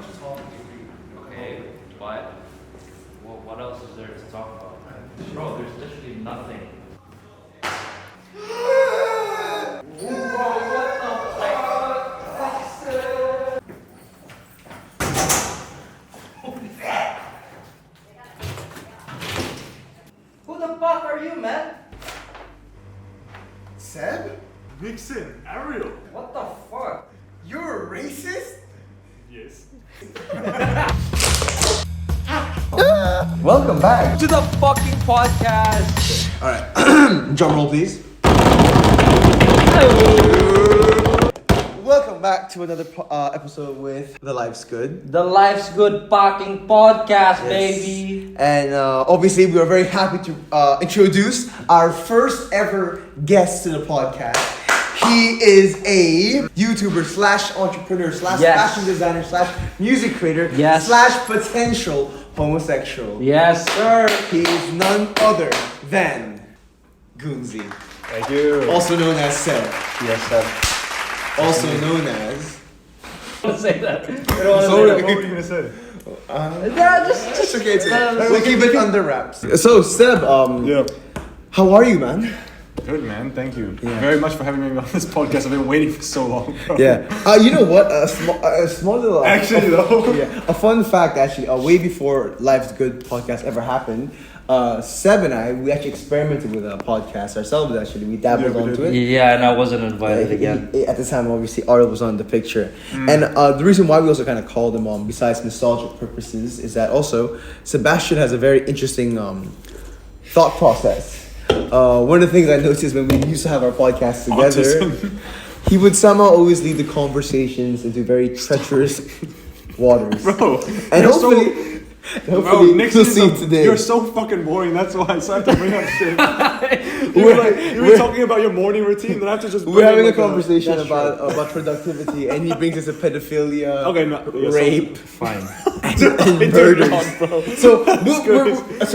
Okay, but what else is there to talk about? Bro, there's literally nothing. Who the fuck are you, man? Seb? Nickson, Ariel. What the fuck? You're a racist? Yes. Welcome back. To the fucking podcast. Alright, drum roll please. Welcome back to another episode with The Life's Good. The Life's Good fucking podcast, Yes. baby. And obviously we are very happy to introduce our first ever guest to the podcast. He is a YouTuber slash entrepreneur slash Yes. fashion designer slash music creator Yes. slash potential homosexual. Yes, sir. He is none other than Goonzie, Thank you. also known as Seb, Yes, sir. also known as. Don't say that. So what were you gonna say? Yeah, just It's okay. no. We'll keep it under wraps. So Seb, Yeah. how are you, man? Good man, thank you Yeah. very much for having me on this podcast. I've been waiting for so long, bro. Yeah. You know what? A small little. Actually, though. Yeah. A fun fact, actually, way before Life's Good podcast ever happened, Seb and we actually experimented with a podcast ourselves. Actually, we dabbled Yeah, we onto did. it. Yeah, and I wasn't invited again. At the time, obviously, Ariel was on the picture. And the reason why we also kind of called him on, besides nostalgic purposes, is that also Sebastian has a very interesting thought process. One of the things I noticed when we used to have our podcast together, Autism. he would somehow always lead the conversations into very treacherous waters. Bro, And you're hopefully, bro, hopefully Nickson we'll see today. You're so fucking boring. That's why. So I have to bring up shit. You were we're- talking about your morning routine, then I have to just. We're bring having a up, conversation that's about productivity, and he brings us a pedophilia, Okay, no, yeah, rape, Fine. and murders. bro. So,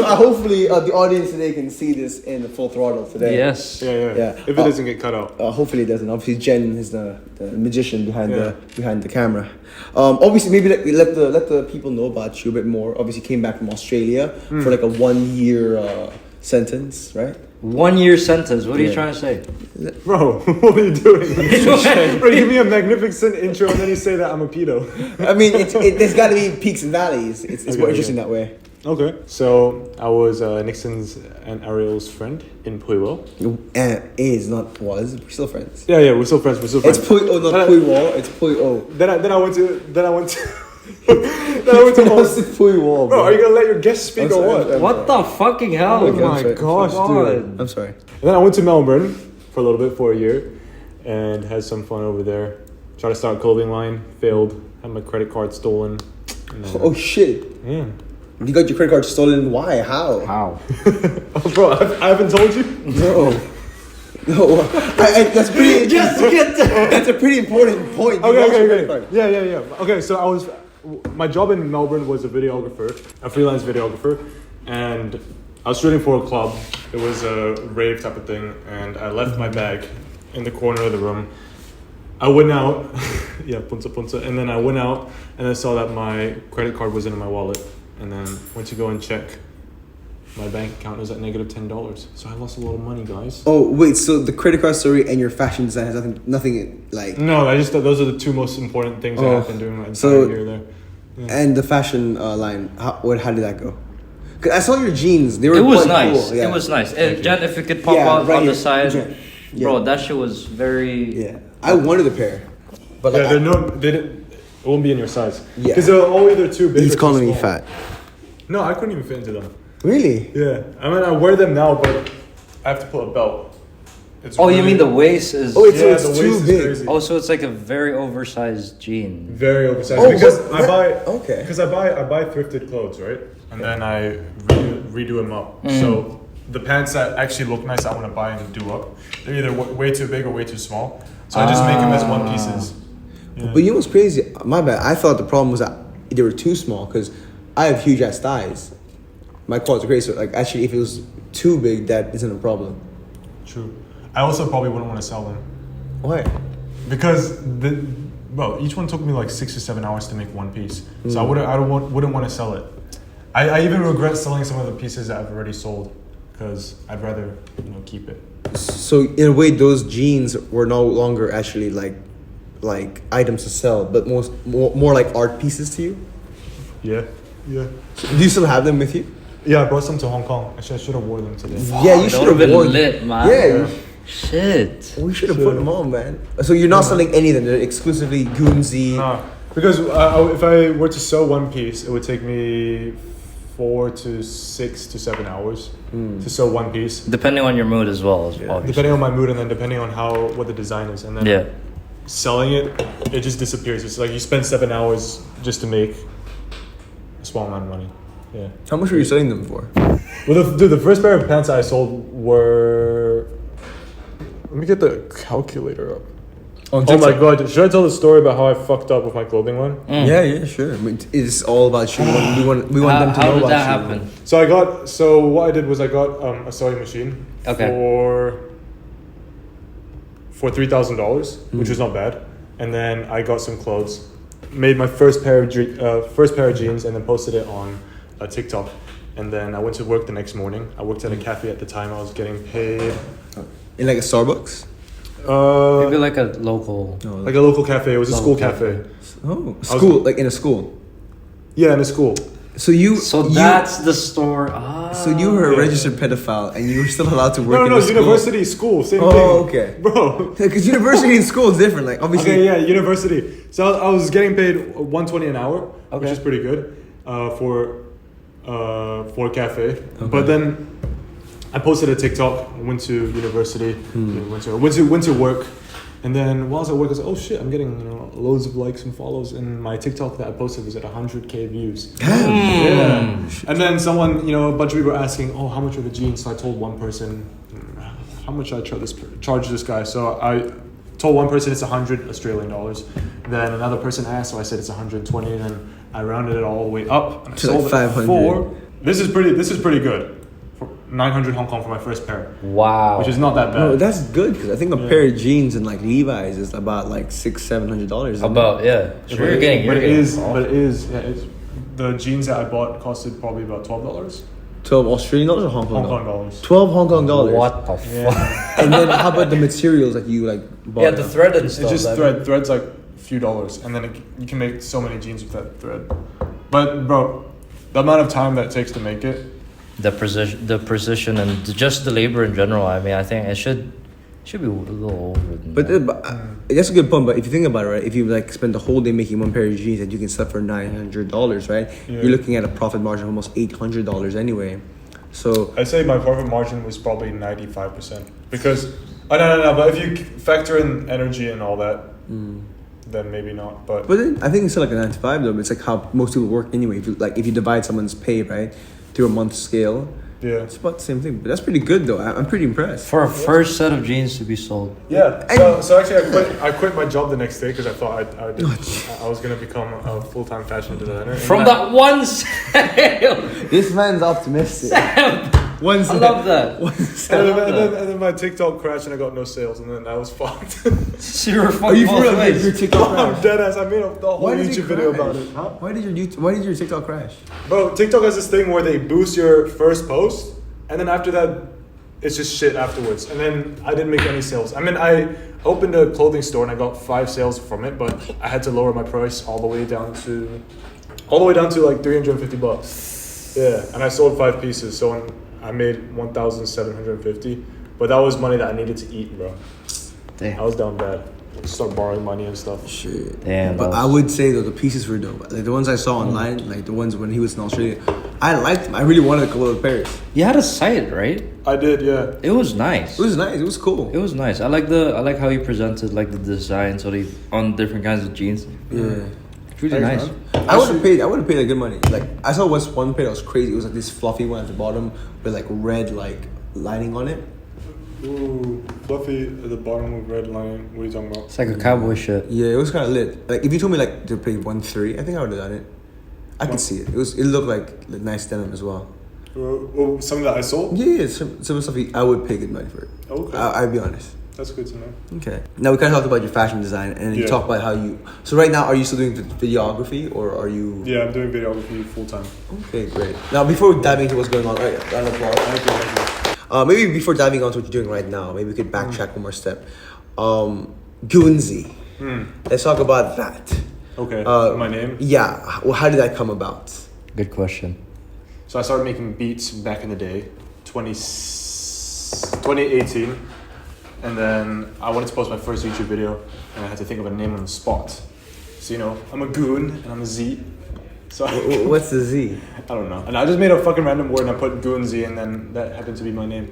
hopefully the audience today can see this in the full throttle today. Yes. Yeah. Yeah. If it doesn't get cut out. Hopefully it doesn't. Obviously, Jen is the magician behind Yeah. the camera. Obviously, maybe let the people know about you a bit more. Obviously, came back from Australia for like a 1 year sentence, right? 1 year sentence. What are you Yeah. trying to say? Bro, what are you doing? Bro, you give me a magnificent intro and then you say that I'm a pedo. I mean, there's got to be peaks and valleys. It's Okay, more interesting that way. Okay. So I was Nickson's and Ariel's friend in Puiwell. Is not was. We're still friends. Yeah, we're still friends. It's not Puiwell. It's Puiwell. Then I went to then I went to Puiwell, Bro, are you gonna let your guest speak I'm or sorry, what? I'm What the fucking hell? Oh Okay, I'm my sorry. gosh, dude. I'm sorry. And then I went to Melbourne for a little bit, for a year, and had some fun over there. Tried to start a clothing line, failed. Had my credit card stolen. And then- Oh shit! yeah. You got your credit card stolen. Why? How? How? Oh, bro, I haven't told you. No. No. That's pretty. Just get the. That's a pretty important point. You lost your credit Okay. card. Yeah. Okay, so my job in Melbourne was a videographer, a freelance videographer, and I was shooting for a club. It was a rave type of thing, and I left my bag in the corner of the room. I went out, yeah, punta, and then I went out and I saw that my credit card was in my wallet, and then went to go and check. My bank account was at negative $10, so I lost a lot of money, guys. Oh wait, so the credit card story and your fashion design has nothing like. No, I just thought those are the two most important things that Oh, happened during my entire so- year there. And the fashion line, how did that go? Cause I saw your jeans. They were. It was quite nice. Cool. Yeah. It was nice. Jen, if it could pop Yeah, out right on the here. side, Yeah. bro, that shit was very. Yeah, I wanted a pair, but Yeah, like, it won't be in your size. Yeah. Because they're all either too big. he's or too calling me small. fat. No, I couldn't even fit into them. Really? Yeah, I mean I wear them now, but I have to pull a belt. It's Oh, you really- mean the waist is? Oh, Yeah, it's the too waist is big. crazy. Oh, so it's like a very oversized jean. Very oversized. Oh, because what- I buy. okay. Because I buy thrifted clothes, right? And then I redo them up. Mm. So the pants that actually look nice, I want to buy and do up. They're either way too big or way too small. So I just make them as one pieces. Yeah. But you know what's crazy? My bad. I thought the problem was that they were too small because I have huge ass thighs. My quads are crazy. So like actually, if it was too big, that isn't a problem. True. I also probably wouldn't want to sell them Why? because bro, each one took me like 6 to 7 hours to make one piece. So I wouldn't want to sell it. I even regret selling some of the pieces that I've already sold because I'd rather keep it. So in a way, those jeans were no longer actually like items to sell, but more like art pieces to you. Yeah. Do you still have them with you? Yeah, I brought some to Hong Kong. Actually, I should have worn them today. Yeah, you That should would've have been worn. lit, man. Yeah, Shit. we should have put them on, man. So you're not selling any of them. They're exclusively Goonzie. Nah, because if I were to sew one piece, it would take me 4 to 6 to 7 hours to sew one piece. Depending on your mood as well, obviously. Depending on my mood and then depending on what the design is, and then Yeah. selling it just disappears. It's like you spend 7 hours just to make a small amount of money. Yeah. How much were you selling them for? Well, the first pair of pants I sold were. Let me get the calculator up. Oh my god! Should I tell the story about how I fucked up with my clothing line? Yeah, sure. I mean, it's all about you. We want them to How know did about that you. happen? So what I did was I got a sewing machine for $3,000, which was not bad, and then I got some clothes, made my first pair of jeans, and then posted it on TikTok. And then I went to work the next morning. I worked at a cafe at the time. I was getting paid In like a Starbucks. Maybe like a local. like a local cafe. It was a school cafe. Oh, school, like in a school. Yeah, in a school. So you. That's the store. So you were a registered pedophile, and you were still allowed to work. No, in the university, school, same thing. Oh, okay, bro. Because university and school is different. Like obviously. Okay, yeah, university. So I was getting paid $120 an hour, which is pretty good for a cafe. Okay. But then I posted a TikTok. Went to university. Went to work. And then while I was at work, I was like, oh shit, I'm getting loads of likes and follows. And my TikTok that I posted was at 100K views. Yeah. And then someone, a bunch of people were asking, oh, how much are the jeans? So I told one person, how much should I charge this guy? So I told one person it's 100 Australian dollars. Then another person asked, so I said it's 120. And then I rounded it all the way up. And I sold like 500. it for This is pretty good. 900 Hong Kong for my first pair. Wow. Which is not that bad. No, that's good because I think a pair of jeans in like Levi's is about like $600-700. About Sure, you're getting. It's the jeans that I bought costed probably about $12. 12 Australian dollars or Hong Kong Hong Kong dollars. 12 Hong Kong dollars. What the fuck? And then how about the materials that you like bought? Yeah, the thread and stuff. It's just thread. Thread's like a few dollars, and then you can make so many jeans with that thread. But bro, the amount of time that it takes to make it. The precision, and just the labor in general. I mean, I think it should be a little over. But that's a good point. But if you think about it, right, if you like spend the whole day making one pair of jeans that you can sell for $900, right, you're looking at a profit margin of almost $800 anyway. So I'd say my profit margin was probably 95% because no. But if you factor in energy and all that, then maybe not. But then I think it's still like a 9 to 5 though. It's like how most people work anyway. If you divide someone's pay, right, through a month scale, it's about the same thing. But that's pretty good though. I'm pretty impressed. For a first set of jeans to be sold. Yeah. So actually, I quit my job the next day because I thought I was gonna become a full-time fashion designer. From that one sale. This man's optimistic. I love that. And then my TikTok crashed and I got no sales, and then I was fucked. So you're fucking Are you for real? ways. Your TikTok I'm crash? dead ass. I made a whole Why did you YouTube video crash? about it. Huh? Why did your TikTok crash? Bro, TikTok has this thing where they boost your first post, and then after that, it's just shit afterwards. And then I didn't make any sales. I mean, I opened a clothing store and I got 5 sales from it, but I had to lower my price all the way down to like $350. Yeah, and I sold 5 pieces, so I made 1,750. But that was money that I needed to eat, bro. Damn. I was down bad. Start borrowing money and stuff. Shit. Damn. But I would say though the pieces were dope. Like the ones I saw online, like the ones when he was in Australia, I liked them. I really wanted to go to Paris. You had a site, right? I did, yeah. It was nice. It was nice. It was cool. It was nice. I like how he presented like the design, so they on different kinds of jeans. Yeah. It's really nice. I would have paid like good money. Like I saw one pair that was crazy. It was like this fluffy one at the bottom with like red like lining on it. Ooh, fluffy at the bottom with red line. What are you talking about? It's like a cowboy shirt. Yeah, it was kind of lit. Like if you told me like to pay 1.3, I think I would have done it. I could see it. It looked like nice denim as well. Something that I sold? Yeah, some stuff I would pay good money for it. Okay. I'll be honest. That's good to know. Okay. Now we kind of talked about your fashion design, and you Yeah. talked about how you. So right now, are you still doing videography, or are you? Yeah, I'm doing videography full time. Okay, great. Now, before diving into what's going on, right, round of applause. Thank you, thank you. Maybe before diving onto what you're doing right now, maybe we could backtrack one more step. Goonzie. Let's talk about that. Okay. My name. Yeah. Well, how did that come about? Good question. So I started making beats back in the day, 2018, and then I wanted to post my first YouTube video, and I had to think of a name on the spot. So I'm a goon and I'm a Z. So What's the Z? I don't know, and I just made a fucking random word and I put Goonzie, and then that happened to be my name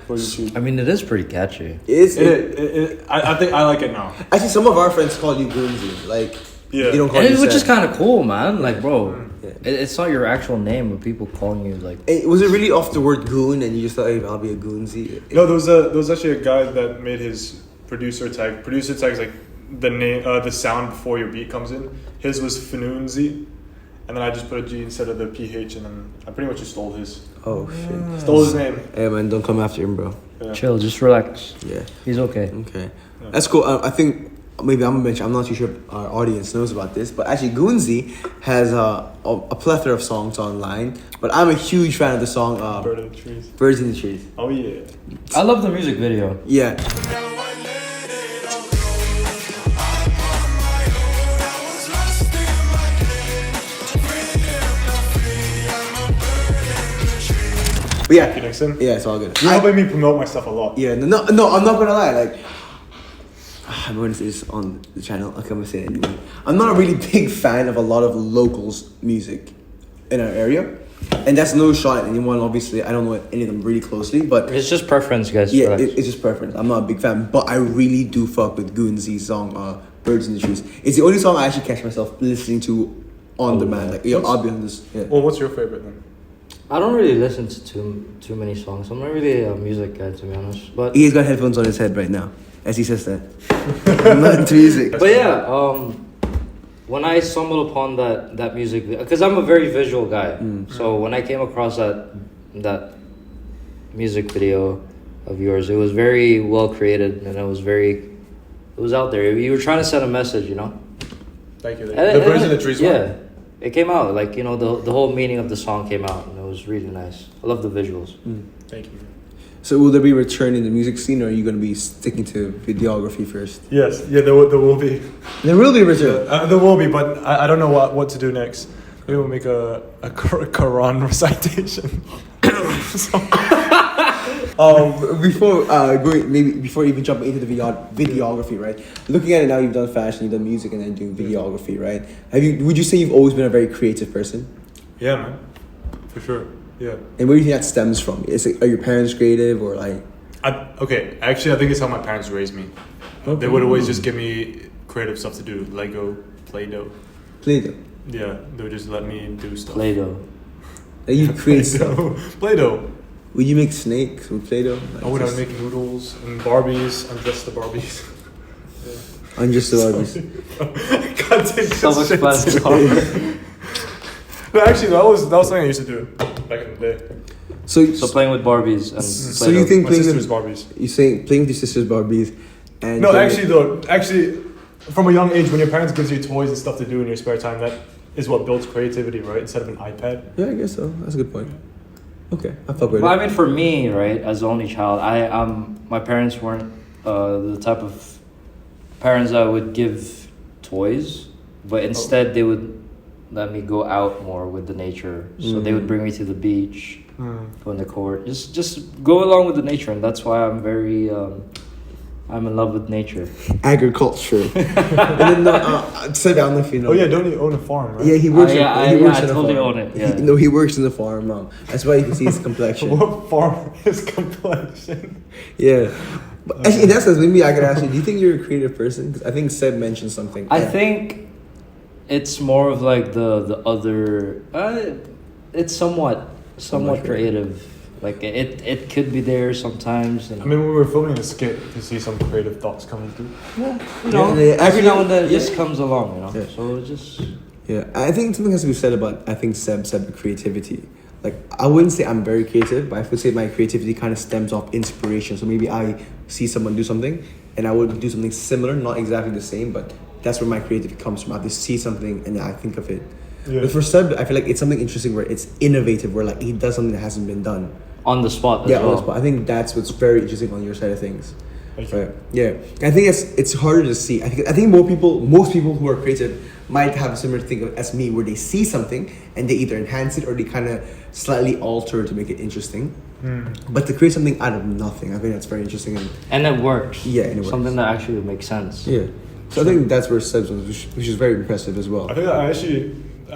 for YouTube. I mean, it is pretty catchy. I think I like it now. Actually, some of our friends call you Goonzie. Like, Yeah. you don't call you Which is Seb. kind of cool, man. Like, bro, Yeah. it's not your actual name, but people calling you like. Was it really off the word goon, and you just thought, hey, I'll be a Goonzie? No, there was actually a guy that made his producer tag. Producer tag's like the name, the sound before your beat comes in. His was Fanoonzie, and then I just put a G instead of the PH, and then I pretty much just stole his. Oh shit. Stole his name. Hey man, don't come after him, bro. Yeah. Chill, just relax. Yeah. He's okay. Okay. Yeah. That's cool. I think maybe I'm gonna mention. I'm not too sure if our audience knows about this, but actually Goonzie has a plethora of songs online. But I'm a huge fan of the song Bird in the trees. "Birds in the Trees." Oh yeah. I love the music video. Yeah. But Thank you, yeah, Nickson. yeah, it's all good. You're helping me promote myself a lot. Yeah, no, I'm not gonna lie. Like, I'm going to say this on the channel. Okay, I'm gonna say it anyway. I'm not a really big fan of a lot of locals' music in our area, and that's no shot at anyone. Obviously, I don't know any of them really closely, but It's just preference, guys. yeah, relax. it's just preference. I'm not a big fan, but I really do fuck with Goonzie's song "Birds in the Trees." It's the only song I actually catch myself listening to on demand. Like, I'll be on this. Yeah. Well, what's your favorite then? I don't really listen to too many songs. I'm not really a music guy, to be honest. But He's got headphones on his head right now as he says that. I'm not into music. But yeah, when I stumbled upon that music, because I'm a very visual guy, so when I came across that music video of yours, it was very well created, and it was out there. You were trying to send a message, Thank you. The And- Birds in and- the Trees Yeah, one? it came out like the whole meaning of the song came out, and it was really nice. I love the visuals. Thank you. So will there be a return in the music scene, or are you going to be sticking to videography first? Yes, yeah, there will be. There will be a return. There will be, but I don't know what to do next. Maybe we'll make a Quran recitation. Before even jumping into the videography, right? Looking at it now, you've done fashion, you've done music, and then doing videography, right? Would you say you've always been a very creative person? Yeah, man, for sure. Yeah. And where do you think that stems from? Are your parents creative, or like? Actually, I think it's how my parents raised me. They would always just give me creative stuff to do, Lego, Play-Doh. Play-Doh. Yeah, they would just let me do stuff. Play-Doh. Like you create stuff. Play-Doh. Would you make snakes with Play-Doh? Like I would just- make noodles and Barbies. I'm just the Barbies. I'm just the Barbies. I can't take this shit Self-explanatory. seriously. No, actually, that was something I used to do back in the day. So Playing with Barbies and So Play-Doh. you think My playing sister's with Barbies. you saying playing with your sister's Barbies, and No, actually, from a young age, when your parents gives you toys and stuff to do in your spare time, that is what builds creativity, right? Instead of an iPad. Yeah, I guess so. That's a good point. Okay, I fuck with Well, it. I mean, for me, right, as the only child, my parents weren't the type of parents that would give toys, but instead they would let me go out more with the nature. So they would bring me to the beach, go in the court, just go along with the nature, and that's why I'm very I'm in love with nature. Agriculture. And then Seb, I don't know if you know. Oh yeah, don't you own a farm, right? Yeah, he works. I he works in a totally farm. own it. Yeah. No, he works in the farm. That's why you can see his complexion. What farm is complexion? Yeah. But actually, in that sense, maybe I could ask you: do you think you're a creative person? 'Cause I think Seb mentioned something. I think it's more of like the other. It's somewhat creative. Like it could be there sometimes. And, I mean, when we were filming the skit, you can see some creative thoughts coming through. Yeah, every now and then it yeah. just comes along, Yeah. So it just. Yeah, I think something has to be said about Seb creativity. Like I wouldn't say I'm very creative, but I would say my creativity kind of stems off inspiration. So maybe I see someone do something, and I would do something similar, not exactly the same, but that's where my creativity comes from. I just see something and I think of it. Yeah. But for Seb, I feel like it's something interesting where it's innovative, where like he does something that hasn't been done. On the spot as Yeah, well. on the spot. I think that's what's very interesting on your side of things. Thank you. Right. Yeah, I think it's harder to see. I think most people who are creative might have a similar thing as me, where they see something and they either enhance it or they kind of slightly alter to make it interesting. But to create something out of nothing, I think that's very interesting. And it works. Yeah, and it works. Something that actually makes sense. Yeah, so I think that's where Seb's was, which is very impressive as well. I think I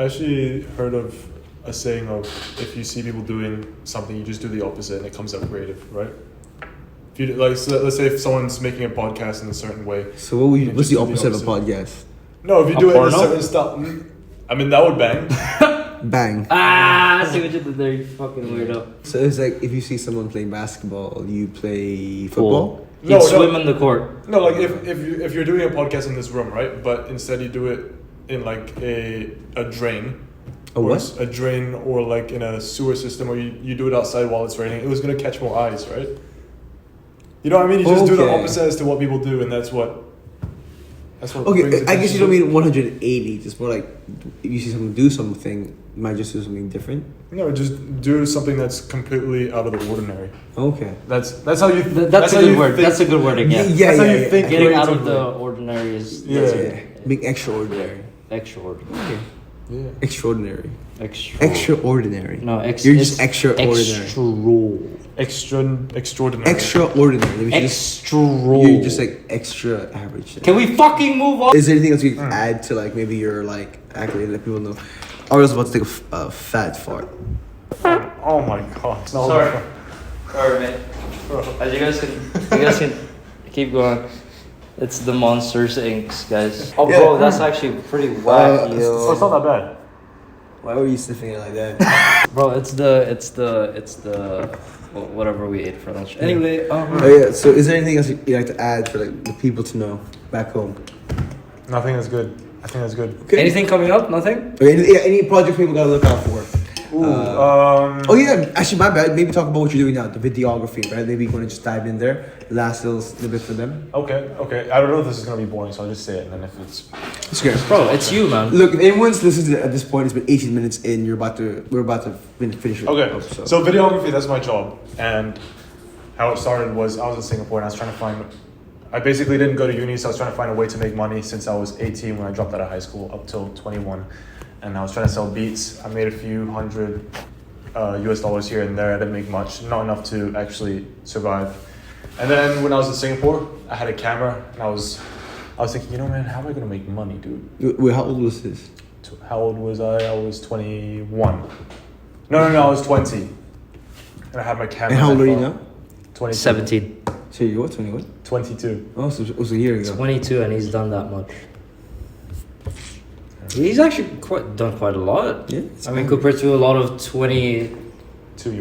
actually heard of a saying of, if you see people doing something, you just do the opposite and it comes out creative, right? If you like, so let's say if someone's making a podcast in a certain way. So what's the opposite of a podcast? No, if you A do it in a porno? certain style, I mean that would bang. Bang. I see what you did there, you fucking weirdo. So it's like if you see someone playing basketball, you play football. You swim in the court. No, like if you're doing a podcast in this room, right? But instead you do it in like a drain. A what? A drain, or like in a sewer system, or you do it outside while it's raining. It was gonna catch more eyes, right? You know what I mean? You just do the Okay. opposite as to what people do, and that's what. Okay, brings I guess you attention don't to it. mean 180. It's more like if you see someone do something, you might just do something different. No, just do something that's completely out of the ordinary. Okay. That's how you. That's a how good you word. think- That's a good word again. Yeah, That's how yeah, you yeah. think. Getting out of creatively. the ordinary is Yeah. that's Yeah, being extraordinary. extraordinary. Yeah. Extraordinary. Extra. Extraordinary. No, You're just extraordinary. Extraordinary. Extraordinary. Extra. You're just like extra average. Can we fucking move on? Is there anything else you can add to like maybe your like accolade that people know? Ariel's about to take a fat fart. Oh my god. No, Sorry. Sorry, mate. As you guys can keep going. It's the Monsters Inc., guys. Oh, bro, that's actually pretty whack, Oh, it's not that bad. Why were you sniffing it like that? Bro, it's the whatever we ate for lunch. Anyway, Oh yeah. So is there anything else you'd like to add for like the people to know back home? Nothing is good. I think that's good. Okay. anything coming up? Nothing. Okay, any project people gotta look out for? Ooh, Oh yeah, actually my bad. Maybe talk about what you're doing now, the videography, right? Maybe you want to just dive in there. Last little snippet for them. Okay. I don't know if this is gonna be boring, so I'll just say it, and then if it's. It's good. Bro, it's you, man. Look, if anyone's listening to it at this point, it's been 18 minutes in. We're about to finish it. Okay, up, so videography, that's my job. And how it started was I was in Singapore and I was trying to find. I basically didn't go to uni, so I was trying to find a way to make money since I was 18 when I dropped out of high school up till 21. And I was trying to sell beats. I made a few hundred US dollars here and there. I didn't make much, not enough to actually survive. And then when I was in Singapore, I had a camera and I was thinking, you know, man, how am I gonna make money, dude? Wait, how old was this? How old was I? I was 21. No, I was 20. And I had my camera. And how old my are you phone. now? 22. 17. So you what? 21? 22. Oh, so it was a year ago. 22, and he's done that much. He's actually done quite a lot. Yeah. I mean, compared to a lot of 22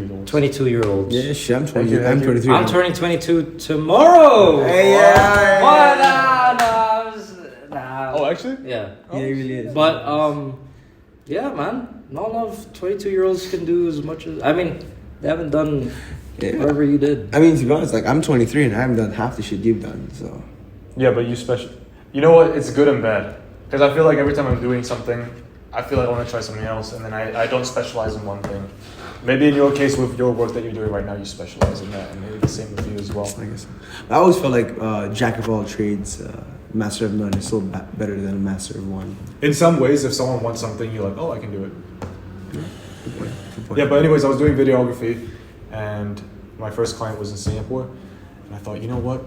year olds. Yeah, shit, I'm 20. Thank you, I'm thank you. 23. I'm turning 22 tomorrow. Hey, yeah. What? Nah. Oh, actually? Yeah. Yeah, it really is. But yeah, man. Not a lot of 22-year-olds can do as much as. I mean, they haven't done Yeah. whatever you did. I mean, to be honest, like I'm 23 and I haven't done half the shit you've done. So Yeah, but you special. You know what? It's good and bad. Because I feel like every time I'm doing something, I feel like I want to try something else, and then I don't specialize in one thing. Maybe in your case, with your work that you're doing right now, you specialize in that, and maybe the same with you as well. I guess I always felt like jack of all trades, master of none is still better than a master of one. In some ways, if someone wants something, you're like, oh, I can do it. Good point. Good point. Yeah, but anyways, I was doing videography, and my first client was in Singapore, and I thought, you know what,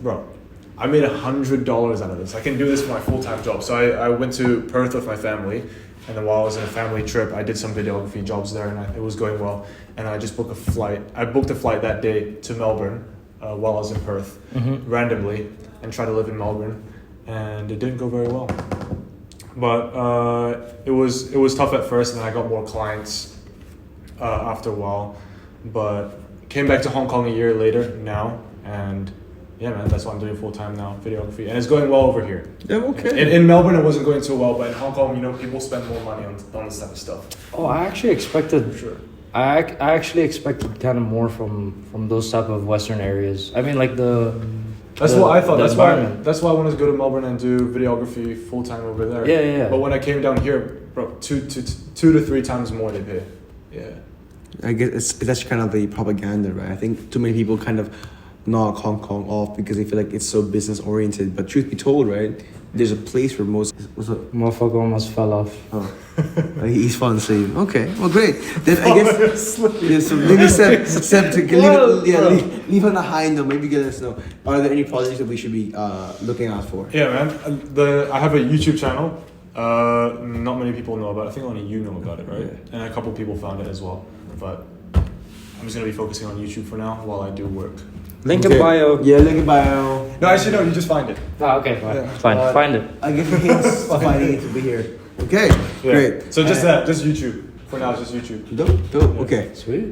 bro, I made $100 out of this. I can do this for my full-time job. So I went to Perth with my family, and then while I was in a family trip, I did some videography jobs there, and it was going well. And I just booked a flight. I booked a flight that day to Melbourne while I was in Perth, randomly, and tried to live in Melbourne, and it didn't go very well. But it was tough at first, and then I got more clients after a while. But came back to Hong Kong a year later now, and yeah, man, that's what I'm doing full time now, videography, and it's going well over here. Yeah, okay. In Melbourne, it wasn't going too well, but in Hong Kong, you know, people spend more money on this type of stuff. Oh, I actually expected I actually expected kind of more from those type of Western areas. I mean, like That's the- what I thought. the environment. That's why I wanted to go to Melbourne and do videography full time over there. Yeah. But when I came down here, bro, two to three times more they pay. Yeah. I guess that's kind of the propaganda, right? I think too many people kind of knock Hong Kong off because they feel like it's so business oriented. But truth be told, right, there's a place where most. What's up? Motherfucker almost fell off. Oh, he's falling asleep. Okay, well, great. Then I guess yeah. So maybe Seb to leave on a high note. Maybe get us know. Are there any projects that we should be looking out for? Yeah, man. I have a YouTube channel. Not many people know about it. I think only you know about it, right? Yeah. And a couple people found it as well. But I'm just gonna be focusing on YouTube for now while I do work. Link in bio. Yeah, link in bio. No, actually, no. You just find it. Oh, okay, fine. Yeah. Fine. Find it. I guess hints finding it to be here. Okay, Yeah. great. So just YouTube. For now, it's just YouTube. Dope. Okay. Sweet.